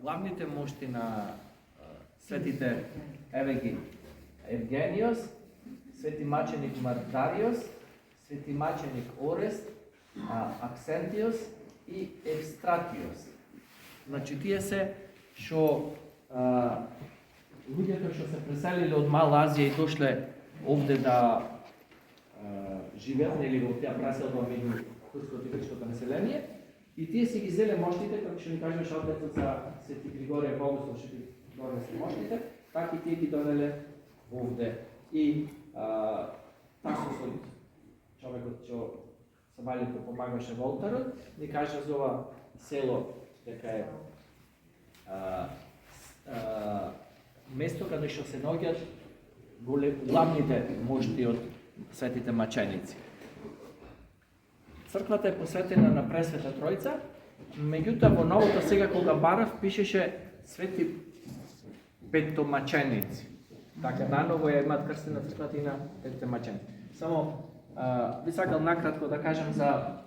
Главните мощи на светите, еве ги, Евгениос, свети маченик Мартариос, свети маченик Орест, Аксентиос и Евстратиос. Значи тие се што луѓето што се преселиле од Мала Азија и дошле овде да живеат или во таа преселба меѓу турското и грчкото население. И тие си ги зеле моштите, како што ни кажеш отецот за Свети Григорија Богослов, што ги донесе моштите, така и тие ги донеле овде. И Тарсусот, човекот што Савалјето помагаше во олтарот, ни кажа за ова село дека е место каде што се наоѓаат главните мошти од светите маченици. Црквата е посветена на Пресвета Тројца, меѓутоа во новото сега кога барав пишеше свети петтомаченици. Така наново имаат крстена црквата и на петте маченици. Само би сакал накратко да кажам за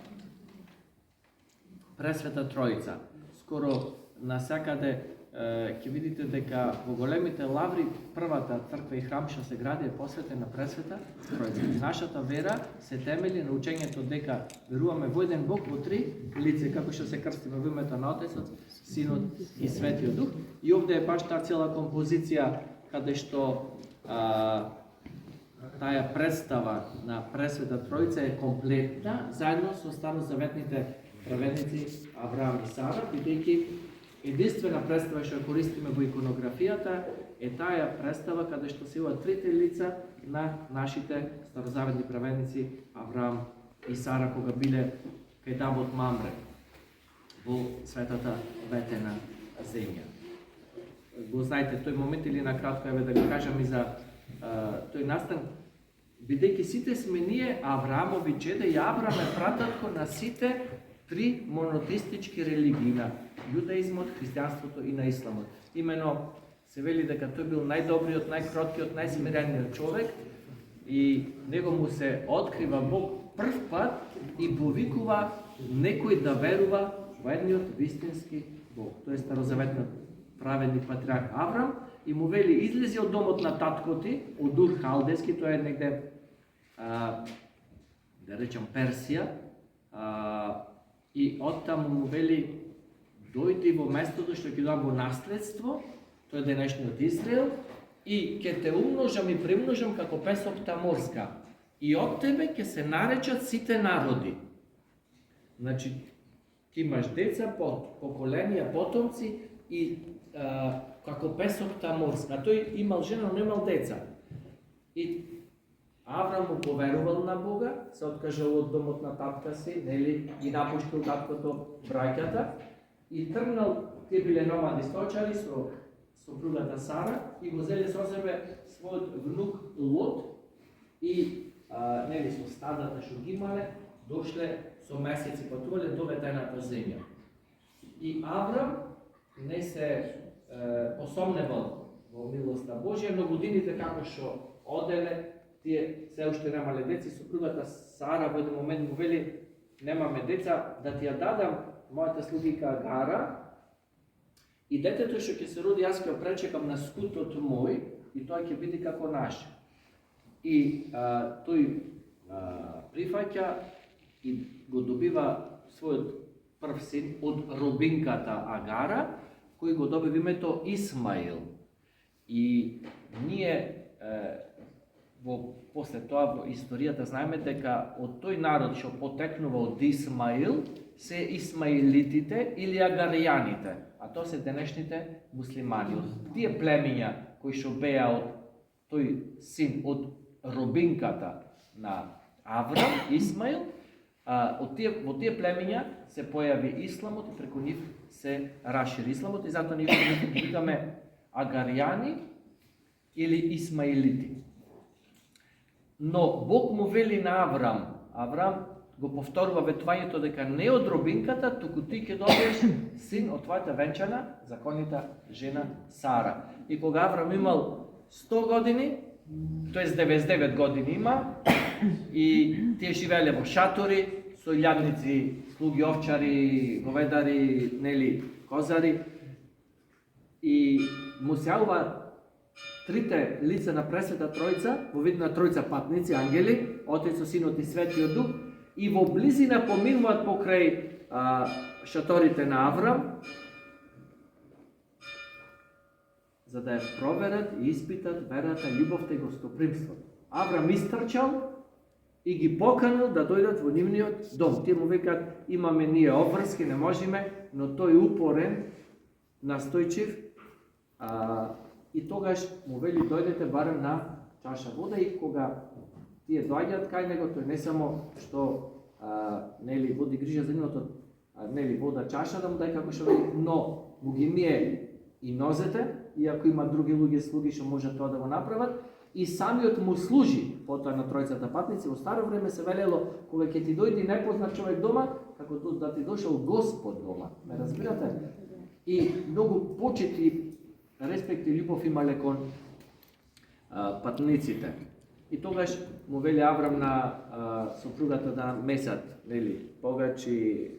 Пресвета Тројца. Скоро насекаде ќе видите дека во големите лаври првата црква и храм што се гради е посветен на Пресвета Тројца. Нашата вера се темели на учењето дека веруваме во еден Бог во три лице, како што се крстиме во името на Отецот, Синот и Светиот Дух. И овде е баш таа цела композиција каде што таа представа на Пресвета Тројца е комплетна заедно со старозаветните праведници Авраам и Сара, бидејќи единствена представа што ја користиме во иконографијата е таа представа каде што се ова трите лица на нашите старозаветни праведници Авраам и Сара кога биле кај Давот Мамре во светата ветена земја. Го знаете тој момент или накратко еве да го кажам и за тој настан, бидејќи сите сме ние Авраамови чеда и Авраам е прататко на сите три монотеистички религии на јудаизмот, христијанството и на исламот. Имено се вели дека тој бил најдобриот, најкроткиот, најсмирениот човек и него му се открива Бог прв пат и повикува некој да верува во едниот вистински Бог. Тој е старозаветниот праведник патриарх Аврам и му вели излези од домот на татко ти, од Ур Халдески, тоа е негде да речам Персија, и оттаму му вели дојди во местото што ќе дам во наследство, тоа е денешниот Израел, и ќе те умножам и примножам како песокта морска. И од тебе ќе се наречат сите народи. Значи, ти имаш деца, поколенија, потомци и како песокта морска. Тој имал жена, но немал деца. И Аврам му поверувал на Бога, се откажал од домот на татка си, нели, и напуштил таткото браќата, и тргнал, тие биле номади сточари со сопругата Сара, и го зеле со себе својот внук Лот, и нели, со стадата што ги имале, дошле со месеци патувале до ветената земја. И Аврам не се посомневал во милоста Божја, но годините како што оделе, тие се уште немале деци, сопругата Сара во еден момент му вели немаме деца, да ти ја дадам мојата слугика Агара и детето што ќе се роди јас ќе пречекам на скутот мој и тоа ќе биде како наше. И тој прифаќа и го добива својот прв син од робинката Агара, кој го добива името Исмаил. И ние после тоа во историјата знаеме дека од тој народ што потекнува од Исмаил се исмаилитите или агаријаните, а тоа се денешните муслимани. Од тие племиња кои што беа од тој син од робинката на Аврам, Исмаил, во тие племиња се појави исламот и преку нив се рашири исламот и затоа ние викаме агаријани или исмаилити. Но Бог му вели на Аврам, Аврам го повторува ветувањето дека не од робинката, туку ти ќе добиеш син од твојата венчана, законита жена Сара. И кога Аврам имал 100 години, тоа 99 години има, и тие живееле во шатори, со илјадници, слуги, овчари, говедари, нели, козари. И му се јавува трите лица на Пресвета Тројца, во вид на тројца патници, ангели, Отецот, Синот и Светиот Дух, и во близина поминуваат покрај шаторите на Аврам, за да ја проверат и испитат верата, љубовта и гостопримството. Аврам истрчал и ги поканил да дојдат во нивниот дом. Тие му викаат, имаме ние обврски, не можеме, но тој упорен, настојчив, и тогаш му вели, дојдете барем на чаша вода, и кога тие доаѓаат кај него, тој не само што нели води грижа за нивното, нели вода чаша да му дај како што вели, но му ги мие и нозете, иако има други луѓе слуги што може тоа да го направат, и самиот му служи. Потоа на тројцата патници во старо време се велело, кога ќе ти дојде непознат човек дома, како да ти дошол Господ дома. Ме разбирате? И многу почит и респект и љубов имале кон патниците. И тогаш му вели Аврам на сопругата да месат, нели, погачи,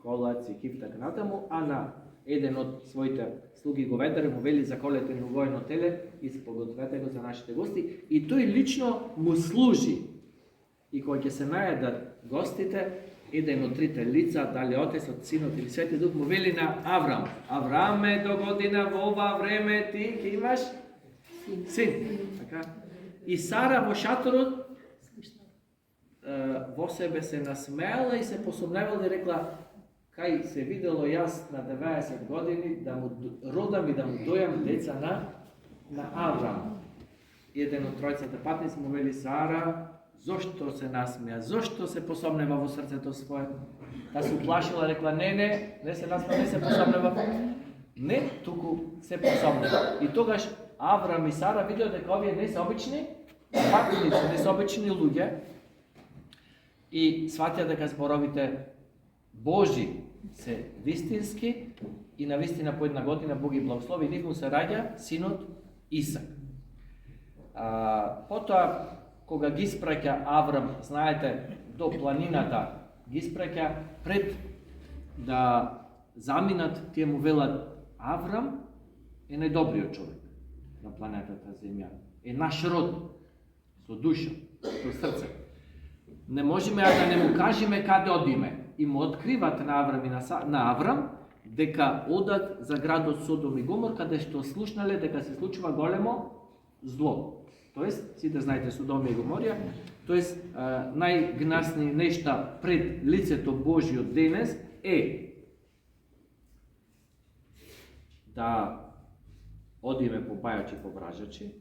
колац и киф така натаму, а на еден од своите слуги говедари му вели, заколете новоено теле и спогодвете го за нашите гости, и тој лично му служи. И кога ќе се најдат гостите, еден од трите лица, дали Отецот, Синот или Светиот Дух, му вели на Аврам, Авраме, до година во ова време ти ќе имаш син. Така? И Сара во шаторот во себе се насмеала и се посомневала и рекла, кај се видело јас на 90 години да му родам и да му дојам деца на Аврам. Еден од тројцата патници му вели, Сара, зошто се насмеа, зошто се посомнева во срцето свое? Та се уплашила, рекла, не се насмеа, не се посомнева. Не, туку се посомнева. И тогаш Аврам и Сара видеа дека овие не се обични патници, не се обични луѓе, и сватија дека зборовите Божи се вистински, и на вистина по една година Бог ги благослови, нив му се раѓа синот Исак. Потоа, кога ги спраќа Аврам, знаете, до планината, ги спраќа пред да заминат, тие му велат, Аврам е најдобриот човек на планетата Земја, е наш род, со душа, со срце. Не можеме да не му кажеме каде одиме. И му откриват на Аврам и на Аврам дека одат за градот Содом и Гомор, каде што слушнале дека се случува големо зло. Тоест, сите знаете Содом и Гоморија, тоест најгнасни нешта пред лицето Божјо денес е да одиме по бајачи, по вражачи,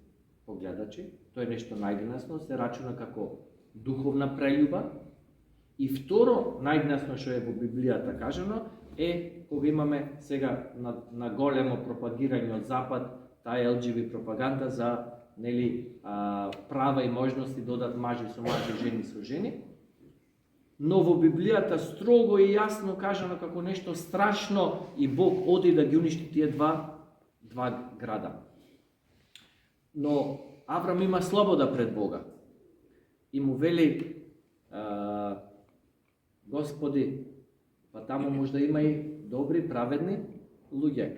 по гледачи. Тоа е нешто најгнасно, се рачуна како духовна прељуба. И второ, најгнасно што е во Библијата кажано, е кога имаме сега на големо пропагирање од Запад, таа LGB пропаганда за нели права и можности да одат мажи со мажи, жени со жени. Но во Библијата строго и јасно кажано како нешто страшно, и Бог оди да ги уништи тие два града. Но Аврам има слобода пред Бога и му вели, Господи, па таму може да има и добри, праведни луѓе.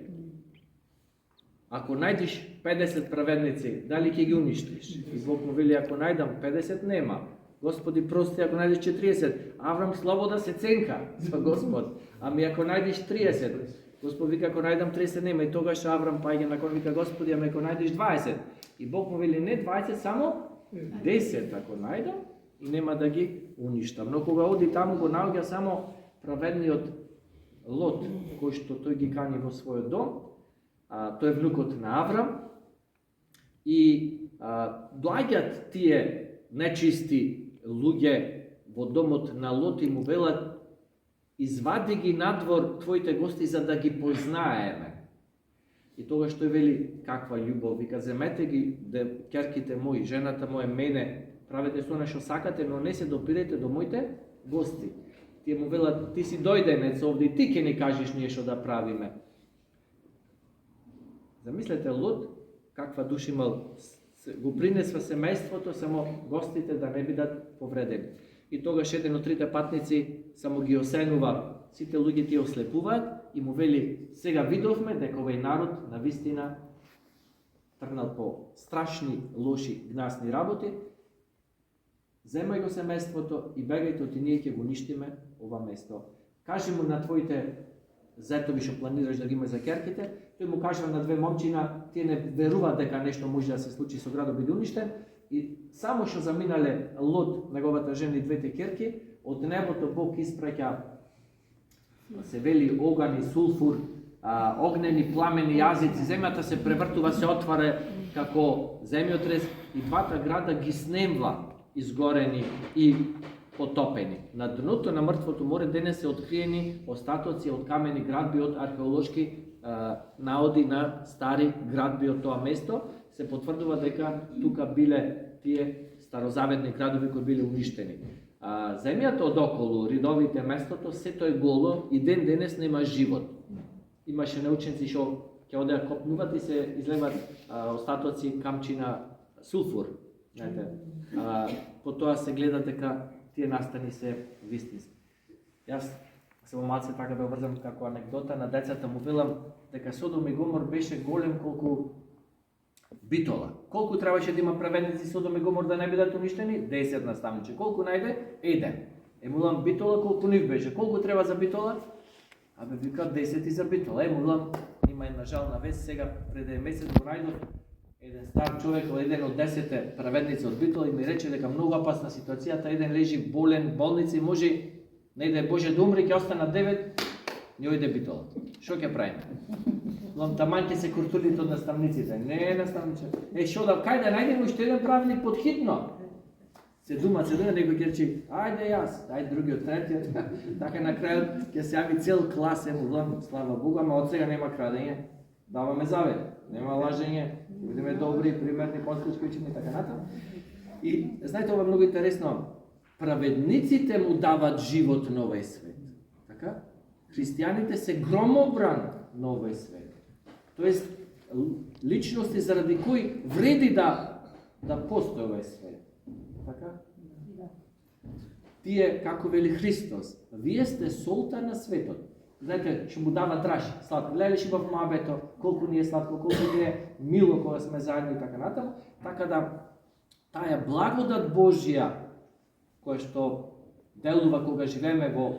Ако најдеш 50 праведници, дали ќе ги уништиш? И Бог му вели, ако најдам 50, нема. Господи, прости, ако најдеш 40. Аврам слобода се ценка со Господ. Ами ако најдеш 30, Господ вика, ако најдам 30, нема. И тогаш Аврам паѓа након вика, Господи, ами ако најдеш 20. И Бог му вели, не 20, само 10 ако најдам, и нема да ги уништам. Но кога оди таму, го наоѓа само праведниот Лот, кој што тој ги кани во својот дом. Тој е внукот на Аврам. И доаѓат тие нечисти луѓе во домот на Лот и му велат, извади ги надвор твоите гости за да ги познаеме. И тогаш тој вели, каква љубов, вика, земете ги ќерките мои, жената моја, мене, правете со она што сакате, но не се допирете до моите гости. Тие му велат, ти си дојденец овде, ти ќе ни кажеш ние што да правиме. Замислете Лот, каква душа имал го принесва семејството, само гостите да не бидат повредени. И тогаш еден од трите патници само ги осенува, сите луѓе тие ослепуваат и му вели, сега видовме дека овој народ на вистина тргнал по страшни, лоши, гнасни работи, земај го семејството и бегајте од и ние ќе го ништиме ова место. Кажи му на твоите зетови што планираш да ги имаш за керките, тој му кажа на две момчина, тие не веруваат дека нешто може да се случи со градот биде уништен, и само што заминале Лот, неговата жена и двете керки, од небото Бог испраќа, се вели оган и сулфур, огнени пламени јазици, земјата се превртува, се отвара како земјотрес и двата града ги снемва изгорени и потопени. На дното на мртвото море денес се откриени остатоци од камени градби, од археолошки наоди на стари градби од тоа место. Се потврдува дека тука биле тие старозаветни градови кои биле уништени. Земјата одоколу, ридовите местото, сето е голо и ден денес нема живот. Имаше научници што ќе одеа копнуват и се излеват остатоци камчина сулфур. Потоа се гледа дека тие настани се вистински. Јас само малце така да врзам како анекдота на децата му велам дека Содом и Гомор беше голем колку Битола. Колку требаше да има праведници Содом и Гомор да не бидат уништени? 10 наставниче. Колку најде? 1. Емулам Битола колку нив беше. Колку треба за Битола? Абе вика 10 за Битола. Емулам има една жална вест, сега пред месец го најдов еден стар човек, еден од 10 праведници од Битола и ми рече дека многу опасна ситуацијата, еден лежи болен, болница и може, не да е Боже да умре, ќе остана 9, не ојде Битола. Шо ќе правиме? Лам таман ќе се куртулите од наставниците. Не, наставниче. Шо да, кај да најдем уште еден правник подхитно? Се дума, некој ќе речи, ајде јас, ајде другиот, третиот. Така на крајот ќе се јави цел клас, лам, слава Богу, ама од сега нема крадење. Даваме завет, нема лажење, бидеме добри, примерни, подскочки учени, така натаму. И знаете, ова е многу интересно. Праведниците му дават живот на овој свет. Така? Христијаните се громобран на овој свет. Тоест, личности заради кои вреди да постои овој свет. Така? Тие, како вели Христос, вие сте солта на светот. Знаете, што му дава драж, сладко. Гледали што во мабето, колку ни е сладко, колку ни е мило кога сме заедно и така натаму. Така да, таа благодат Божја, која што делува кога живееме во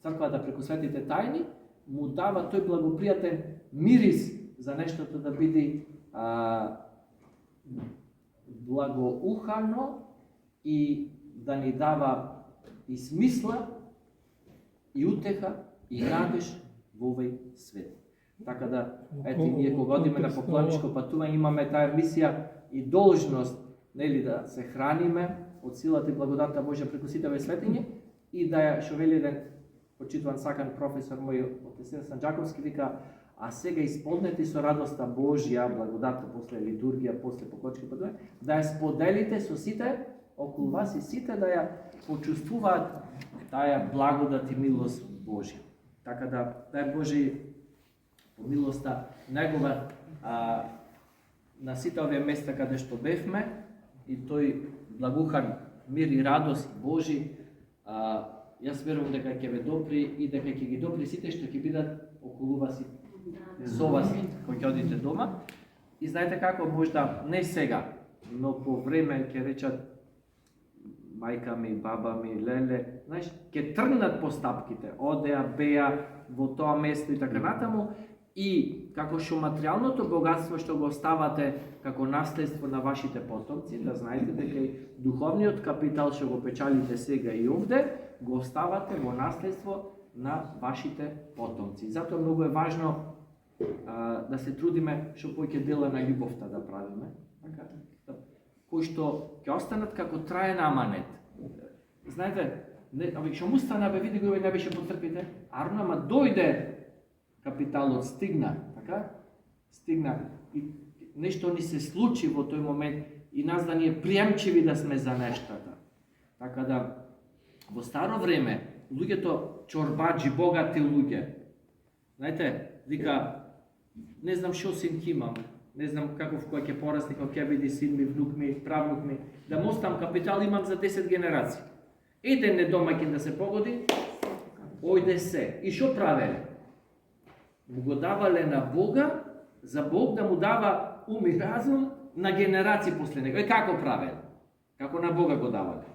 црквата преку светите тајни, му дава тој благопријатен мирис за нештото да биде благоухано и да ни дава и смисла, и утеха, и надеж во овој свет. Така да, ето, ние кога одиме на поклоничко патување, имаме таа мисија и должност, нели, да се храниме од силата и благодата Божја преку сите овие светиња и да ја, што вели еден почитуван сакан професор мој од Тесен Санџаковски, вика, а сега исполнете со радоста Божја, благодата после литургија, после поклоничко патување, да ја споделите со сите околу вас и сите да ја почувствуваат таа благодат и милост Божја. Така да, дај Божи по милоста Негова на сите овие места каде што бевме и тој благухан мир и радост Божи, јас верувам дека ќе ве допри и дека ќе ги допри сите што ќе бидат околу вас и со вас кога ќе одите дома. И знаете како, можда не сега, но по време ќе речат мајка ми, баба ми, леле, знаеш, ќе тргнат по стапките, одеа, беа во тоа место и така натаму, и како што материјалното богатство што го оставате како наследство на вашите потомци, да знаете дека и духовниот капитал што го печалите сега и овде, го оставате во наследство на вашите потомци. Затоа многу е важно да се трудиме што повеќе дела на љубовта да правиме, така, кои што ќе останат како траен аманет. Знаете, што му стана, бе, види го, не беше потрпите, арно, ама дојде капиталот, стигна, така? Стигна и нешто ни се случи во тој момент и нас да ни е приемчиви да сме за нештата. Така да, во старо време, луѓето чорбаджи, богати луѓе, знаете, вика, не знам што син ќе имам, не знам каков кој ќе порасне, кој ќе биде син ми, внук ми, правнук ми, да му оставам капитал имам за 10 генерации. Еден недомаќин да се погоди, ојде се. И што правеле? Му го давале на Бога, за Бог да му дава ум и разум на генерации после него. Како правеле? Како на Бога го давале?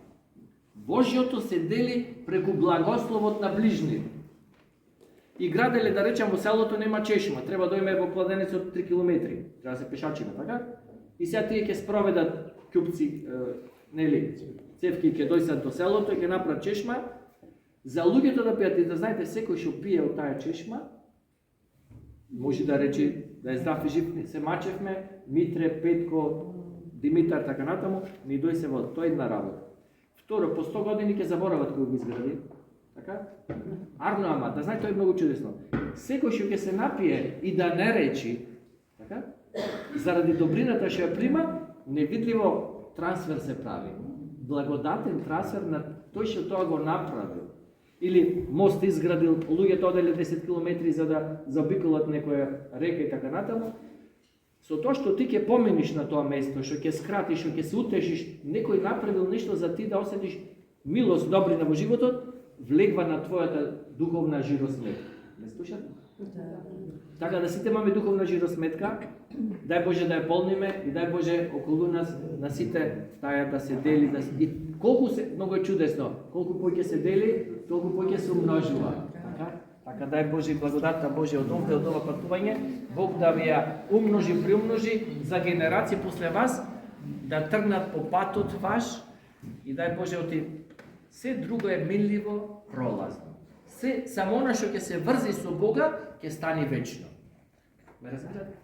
Божјото се дели преку благословот на ближните. И граделе, да речем, во селото нема чешма, треба да име во кладенецот 3 километри, треба да се пешачиме, така? И сега тие ќе спроведат кјупци, нели, цевки ќе дојсат до селото и ќе направат чешма, за луѓето да пијат и да знаете, секој што пие од таа чешма, може да рече, да е здрав и жив, се мачевме, Митре, Петко, Димитар, така натаму, ни дојсе во тоа една работа. Второ, по 100 години ќе заборават кој го изгради. Така? Арно, ама, да знаете, тоа е многу чудесно. Секој што ќе се напие и да не речи, така? Заради добрината што ја прима, невидливо трансфер се прави. Благодатен трансфер на тој што тоа го направил. Или мост изградил, луѓето оделе 10 километри за да заобиколат некоја река и така натаму. Со тоа што ти ќе помениш на тоа место, што ќе скратиш, што ќе се утешиш, некој направил нешто за ти да осетиш милост, добрина во животот, влегва на твојата духовна жиросметка. Не слушате? Така да сите имаме духовна жиросметка, дај Боже да ја полниме и дај Боже околу нас на сите таја да се дели, и колку се, многу е чудесно, колку повеќе се дели, толку повеќе се умножува. Така дај Боже благодатта Божја од овде, од ова патување, Бог да ви ја умножи, приумножи за генерации после вас, да тргнат по патот ваш и дај Боже оти се друго е минливо, пролазно. Се само она што ќе се врзи со Бога, ќе стане вечно. Ме разбирате?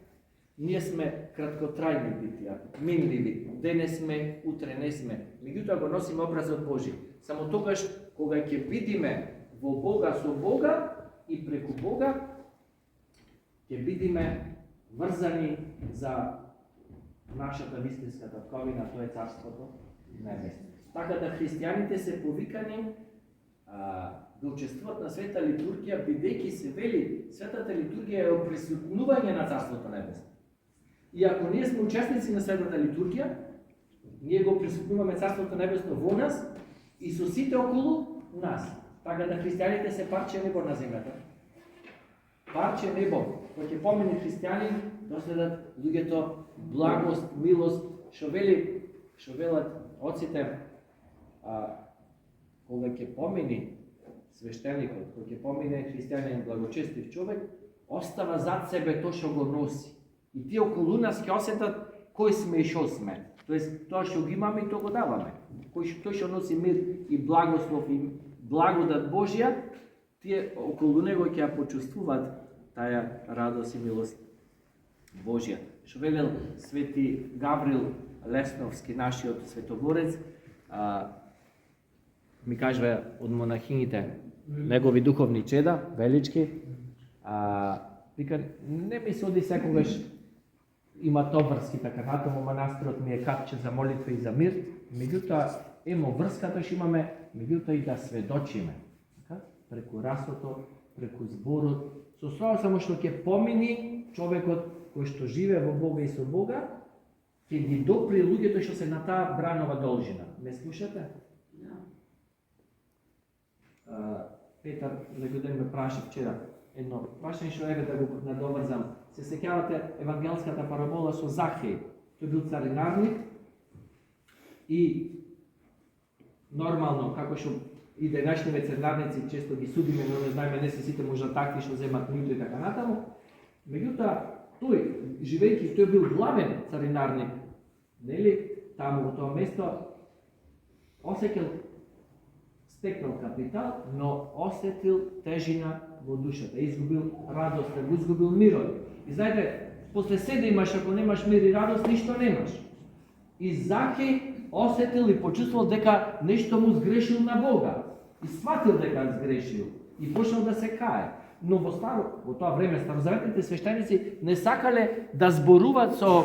Ние сме краткотрајни битија, минливи. Денес сме, утре не сме. Меѓутоа го носиме образот Божи. Само тогаш кога ќе видиме во Бога со Бога и преку Бога, ќе видиме врзани за нашата вистинска татковина, тоа е Царството небесно. Така да христијаните се повикани да учествуват на света литургија, бидејќи се вели, светата литургија е оприсутнување на Царството небесно. И ако ние сме учесници на светата литургија, ние го присутнуваме Царството небесно во нас и со сите околу нас. Така да христијаните се парче небо на земјата. Парче небо, кој ќе помени христијани, доследат луѓето благост, милост, што велат оците, кога ќе помени свештеникот, кога ќе помине христијанин благочестив човек, остава зад себе тоа што го носи. И тие околу нас ќе осетат кој сме и што сме. Тоест, тоа што го имаме и тоа го даваме. Тој што носи мир и благослов и благодат Божја, тие околу него ќе ја почувствуваат таа радост и милост Божја. Што велел свети Гаврил Лесновски, нашиот светогорец, ми кажува од монахините, негови духовни чеда, велички, вика, не ми се оди секогаш има товарски така натаму, манастирот ми е капче за молитва и за мир, меѓутоа емо врската што имаме, меѓутоа и да сведочиме, така? Преку расото, преку зборот, со тоа само што ќе помини човекот кој што живее во Бога и со Бога, ќе ги допри луѓето што се на таа бранова должина. Ме слушате? Петар Легоден ме праша вчера едно прашање што еве да го надоврзам. Се сеќавате евангелската парабола со Захеј. Тој бил царинарник и нормално, како што и денешните царинарници често ги судиме, но не знаеме, не се сите можда такви што земат мито и така натаму. Меѓутоа, тој, живејќи, тој бил главен царинарник, нели, таму во тоа место, осеќал, стекнал капитал, но осетил тежина во душата, изгубил радоста, го изгубил мирот. И знаете, после се да имаш, ако немаш мир и радост, ништо немаш. И Захеј осетил и почувствувал дека нешто му сгрешил на Бога. И сватил дека сгрешил. И почнал да се кае. Но во тоа време старозаветните свештеници не сакале да зборуваат со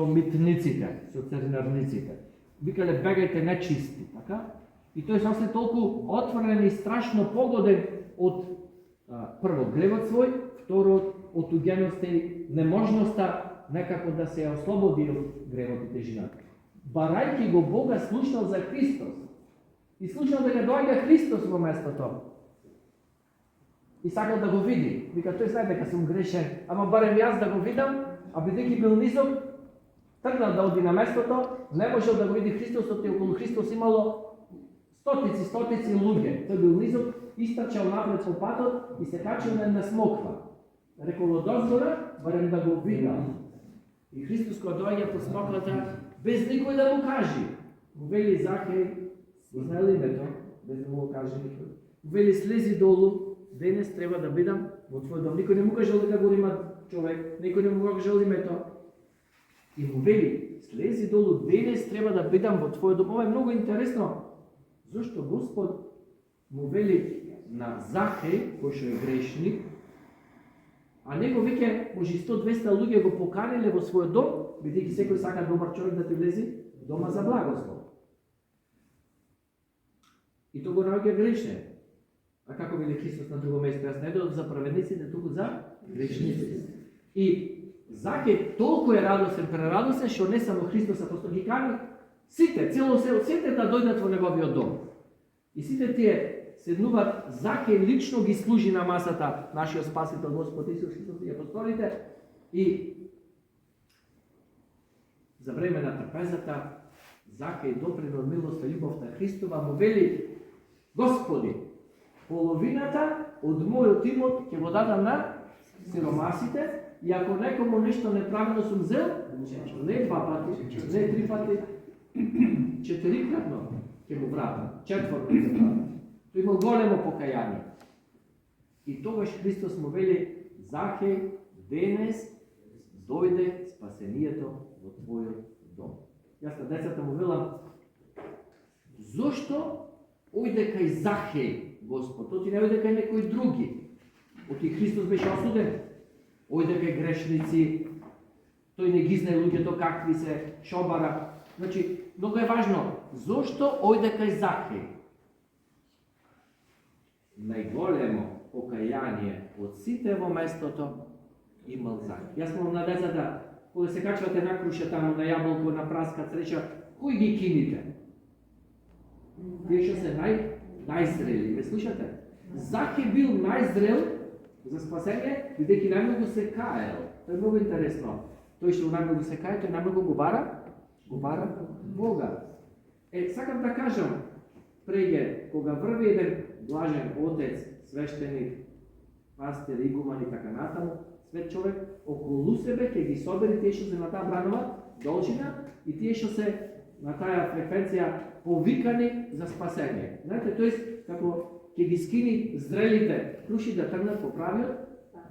митниците, со царинарниците. Викале, бегајте нечисти, така? И тој сам се толку отворен и страшно погоден од прво гревот свој, второ од туѓеноста и неможноста некако да се ослободи од гревот и тежината. Барајќи го Бога слушнал за Христос. И слушнал дека доаѓа Христос во местото. И сакал да го види. Вика, тој знае дека сум грешен, ама барем јас да го видам, а бидејќи бил низок, тргнал да оди на местото, не можел да го види Христосот и околу Христос имало стотици луѓе. Тој бил низок, истрчал напред по патот и се качил на една смоква. Рекол од озгора, барем да го видам. И Христос кога доаѓа по смоквата, без никој да му кажи. Му вели Захеј, го знае ли името, без да му го каже никој. Му вели слези долу, денес треба да бидам во твој дом. Никој не му кажал дека го има човек, никој не му кажал името. И му вели, слези долу, денес треба да бидам во твој дом. Ова е многу интересно. Зошто Господ му вели на Захеј, кој што е грешник, а него веќе може 100-200 луѓе го поканиле во својот дом, бидејќи секој сака добар човек да ти влези в дома за благослов. И тоа го наоѓа грешен. А како вели Христос на друго место, јас не дојдов за праведниците, туку за грешниците. И Захеј толку е радосен, прерадосен, што не само Христос апостол ги кани, сите, цело сите да дојдат во неговиот дом. И сите тие седнуваат, Захеј лично ги служи на масата, нашиот Спасител Господ Исус Христос и апостолите, и за време на трпезата Захеј доприн од милоста и љубовта Христова му вели: Господи, половината од мојот имот ќе го дадам на сиромасите, и ако некому нешто неправилно сум зел, не 2 пати, не 3 пати, 4-кратно ќе му вратам, 4-кратно ќе вратам. Тој имал големо покаяние. И тогаш Христос му вели: Захеј, денес дојде спасението во твојот дом. Јас на децата му велам: зошто ојде кај Захеј Господ? Тоти не ојде кај некој други. Оти Христос беше осуден. Ојде кај грешници. Тој не ги знае луѓето какви се, шобара. Значи, многу е важно. Зошто ојде кај Захеј? Најголемо покаяние од сите во местото имал Захеј. Јас молам на децата, кога се качвате на круша таму, на јаболко, на праска цреча, кој ги кините? Тие што се најзрели, ме слушате? Захеј бил најзрел за спасение, бидејќи најмногу се каел. Тоа е многу интересно. Тој што најмногу се кае, тој најмногу го бара Бога. Сакам да кажам, преге, кога врви еден блажен отец, свештеник, пастир, игуман и така натаму, свет човек, околу себе ќе ги собери тие што се на таа бранова должина и тие што се на таа фреквенција повикани за спасение. Знаете, тоест, како ќе ги скини зрелите круши да тргнат по правиот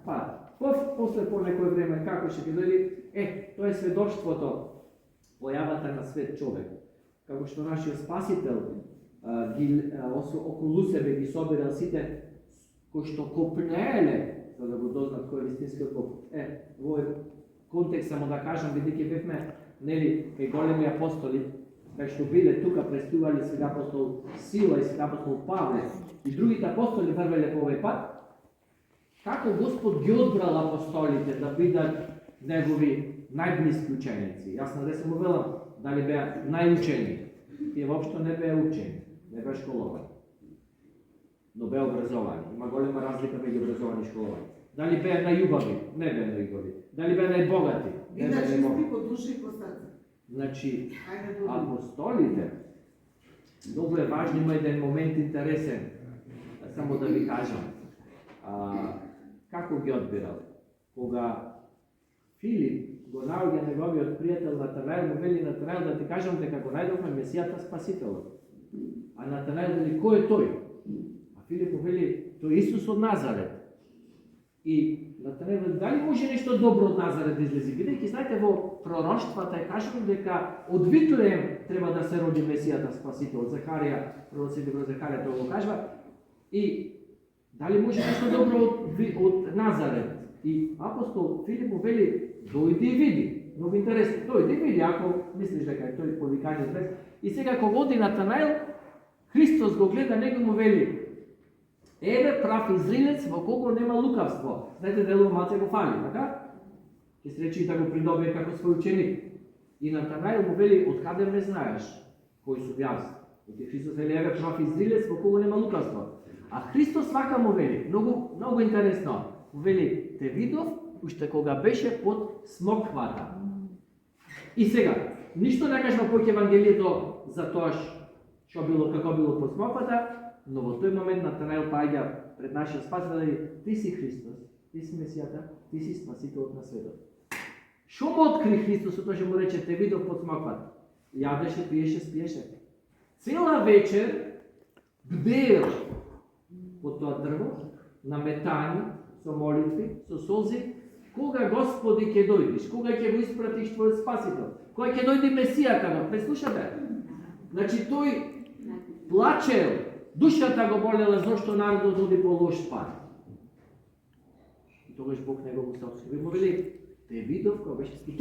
пат. После по некој време, како ќе ги дојде, тоа е сведоштвото, појавата на свет човек. Како што нашиот Спасител околу себе ги собирал сите кои што копнееле, за да го дознат кој е вистинскиот Бог. Во контекст само да кажам, бидејќи бевме кај големи апостоли, кај што биле тука престували свег апостол Сила и свег апостол Павле и другите апостоли врвеле по овој пат, како Господ ги одбрал апостолите да бидат негови најблиски ученици. Јас на десен му велам, дали беа најучени. Тие воопшто не беа учени, не беа школовани, но беа образовани. Има голема разлика меѓу образовани и школовани. Дали беа најубави? Не беа најубави. Дали беа најбогати? Не беа најбогати. По душа и по срце. Значи, апостолите, многу е важно, има еден момент интересен, само да ви кажам. Како ги одбирал? Кога Филип го наоѓа неговиот пријател Натанаел, му вели: Натанаел, да ти кажам дека го најдовме Месијата Спасителот. А Натанаел вели: кој е тој? А Филип му вели: тој е Исус од Назарет. И Натанаел вели: дали може нешто добро од Назарет да излези? Бидејќи знаете, во пророштвата е кажано дека од Вифлеем треба да се роди Месијата Спасителот. Захарија, пророците во Захарија тоа го кажува. И дали може нешто добро од Назарет? И апостол Филип му вели: дојди и види. Много интересно. Дојди и види, ако мислиш дека е тој повиканиот без. И сега кога оди Натанаел, Христос го гледа него и му вели: еве прав израелец во кого нема лукавство. Знаете, делува малце го фали, така? ќе се рече и да го придобие како свој ученик. И Натанаил му вели, откаде ме знаеш, кој сум јас? И Христос вели, еве прав израелец во кого нема лукавство. А Христос вака му вели, многу интересно, му вели, те видов уште кога беше под смоквата. И сега, ништо не кажа во Евангелието за тоа што било, како било под смоквата, но во тој момент Натанаил паѓа пред нашиот Спасител и ти си Христос, ти си Месијата, ти си Спасителот на светот. Што му откри Христос со тоа што му рече те видов под смоквата? Јадеше, пиеше, спиеше. Цела вечер бдел под тоа дрво, наметани, со молитви, со солзи, кога Господи ќе дојдеш, кога ќе го испратиш твојот Спасител, кога ќе дојде Месијата, ме слушате? Значи тој плачел, душата го болела зашто народот оди по лош пат. И тогаш Бог него го сообщи. Му вели, те видов кога беше. И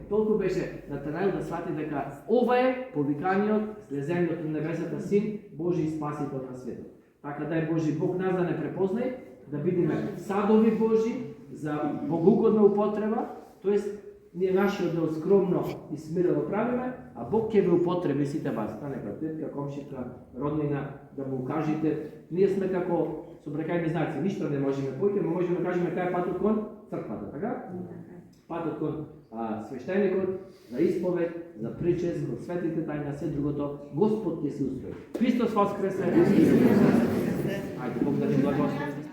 толку беше Натанаил да свати дека ова е повиканиот, слезениот на небесата Син, Божи и Спасител на светот. Така дај Божи Бог нас да не препознај, да бидеме садови Божи за богоугодна употреба, тоест ние нашиот дел скромно и смирено правиме, а Бог ќе ве употреби сите вас, нека тетка, комшика, роднина, да му кажете, ние сме како собрекајни знаци, ништо не можеме појке, но можеме да кажеме кај е патот кон црквата, така? Патот кон свештеникот, за исповед, за причест, кон светите тајна, се другото, Господ ќе се устрои. Христос воскресе! Ајде, Бог да ни благослови.